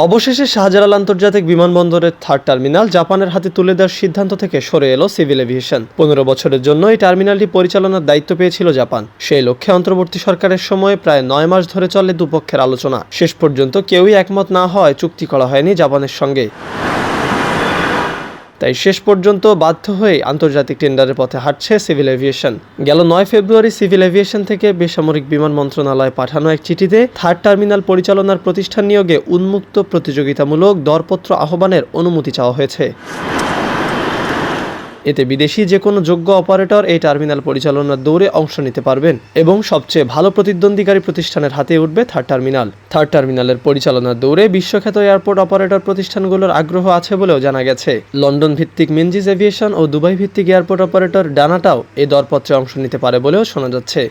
অবশেষে শাহজালাল আন্তর্জাতিক বিমানবন্দরের থার্ড টার্মিনাল জাপানের হাতে তুলে দেওয়ার সিদ্ধান্ত থেকে সরে এলো সিভিল এভিয়েশন। 15 বছরের জন্য এই টার্মিনালটি পরিচালনার দায়িত্ব পেয়েছিল জাপান। সেই লক্ষ্যে অন্তর্বর্তী সরকারের সময়ে প্রায় 9 মাস ধরে চলে দুপক্ষের আলোচনা। শেষ পর্যন্ত কেউই একমত না হওয়ায় চুক্তি করা হয়নি জাপানের সঙ্গে। তাই শেষ পর্যন্ত বাধ্য হয়ে আন্তর্জাতিক টেন্ডারের পথে হাঁটছে সিভিল এভিয়েশন। গেল 9 ফেব্রুয়ারি সিভিল এভিয়েশন থেকে বেসামরিক বিমান মন্ত্রণালয়ে পাঠানো এক চিঠিতে থার্ড টার্মিনাল পরিচালনার প্রতিষ্ঠান নিয়োগে উন্মুক্ত প্রতিযোগিতামূলক দরপত্র আহ্বানের অনুমতি চাওয়া হয়েছে। এতে বিদেশি যে কোনো যোগ্য অপারেটর এই টার্মিনাল পরিচালনার দৌড়ে অংশ নিতে পারবেন এবং সবচেয়ে ভালো প্রতিদ্বন্দ্বীকারী প্রতিষ্ঠানের হাতে উঠবে থার্ড টার্মিনাল। থার্ড টার্মিনালের পরিচালনার দৌড়ে বিশ্বখ্যাত এয়ারপোর্ট অপারেটর প্রতিষ্ঠানগুলোর আগ্রহ আছে বলেও জানা গেছে। লন্ডন ভিত্তিক মিনজিস এভিয়েশন ও দুবাই ভিত্তিক এয়ারপোর্ট অপারেটর ডানাটাও এই দরপত্রে অংশ নিতে পারে বলেও শোনা যাচ্ছে।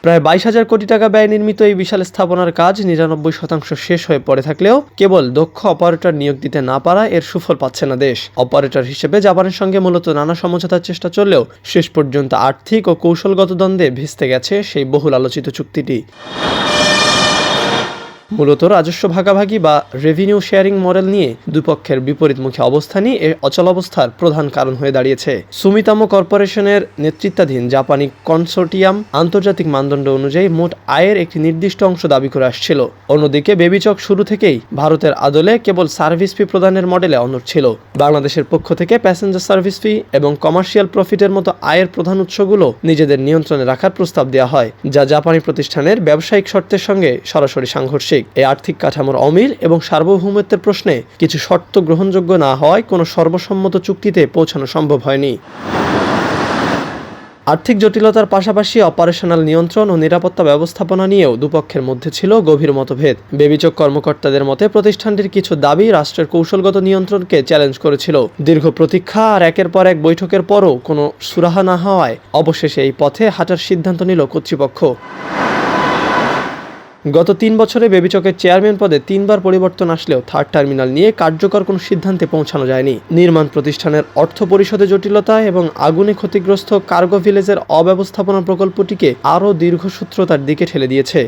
প্রায় 22,000 কোটি টাকা ব্যয় নির্মিত এই বিশাল স্থাপনার কাজ 99% শেষ হয়ে পড়ে থাকলেও কেবল দক্ষ অপারেটর নিয়োগ দিতে না পারা এর সুফল পাচ্ছে না দেশ। অপারেটর হিসেবে জাপানের সঙ্গে মূলত নানা সমঝোতার চেষ্টা চললেও শেষ পর্যন্ত আর্থিক ও কৌশলগত দ্বন্দ্বে ভেস্তে গেছে সেই বহুল আলোচিত চুক্তিটি। মূলত রাজস্ব ভাগাভাগি বা রেভিনিউ শেয়ারিং মডেল নিয়ে দুপক্ষের বিপরীতমুখী অবস্থানই এর অচলাবস্থার প্রধান কারণ হয়ে দাঁড়িয়েছে। সুমিতামো কর্পোরেশনের নেতৃত্বাধীন জাপানি কনসোর্টিয়াম আন্তর্জাতিক মানদণ্ড অনুযায়ী মোট আয়ের একটি নির্দিষ্ট অংশ দাবি করে আসছিল। অন্যদিকে বেবিচক শুরু থেকেই ভারতের আদলে কেবল সার্ভিস ফি প্রদানের মডেলে অনড় ছিল। বাংলাদেশের পক্ষ থেকে প্যাসেঞ্জার সার্ভিস ফি এবং কমার্শিয়াল প্রফিটের মতো আয়ের প্রধান উৎসগুলো নিজেদের নিয়ন্ত্রণে রাখার প্রস্তাব দেওয়া হয়, যা জাপানি প্রতিষ্ঠানের ব্যবসায়িক শর্তের সঙ্গে সরাসরি সাংঘর্ষিক। এই আর্থিক কাঠামোর অমিল এবং সার্বভৌমত্বের প্রশ্নে কিছু শর্ত গ্রহণযোগ্য না হওয়ায় কোনো সর্বসম্মত চুক্তিতে পৌঁছানো সম্ভব হয়নি। আর্থিক জটিলতার পাশাপাশি অপারেশনাল নিয়ন্ত্রণ ও নিরাপত্তা ব্যবস্থাপনা নিয়েও দুপক্ষের মধ্যে ছিল গভীর মতভেদ। বেবিচক কর্মকর্তাদের মতে প্রতিষ্ঠানটির কিছু দাবি রাষ্ট্রের কৌশলগত নিয়ন্ত্রণকে চ্যালেঞ্জ করেছিল। দীর্ঘ প্রতীক্ষা আর একের পর এক বৈঠকের পরও কোনো সুরাহা না হওয়ায় অবশেষে এই পথে হাঁটার সিদ্ধান্ত নিল কর্তৃপক্ষ। গত 3 বছরে বেবিচকের চেয়ারম্যান পদে 3 বার পরিবর্তন আসলেও থার্ড টার্মিনাল নিয়ে কার্যকর কোনো সিদ্ধান্তে পৌঁছানো যায়নি। নির্মাণ প্রতিষ্ঠানের অর্থ পরিশোধে জটিলতা এবং আগুনে ক্ষতিগ্রস্ত কার্গো ভিলেজের অব্যবস্থাপনা প্রকল্পটিকে আরও দীর্ঘসূত্রতার দিকে ঠেলে দিয়েছে।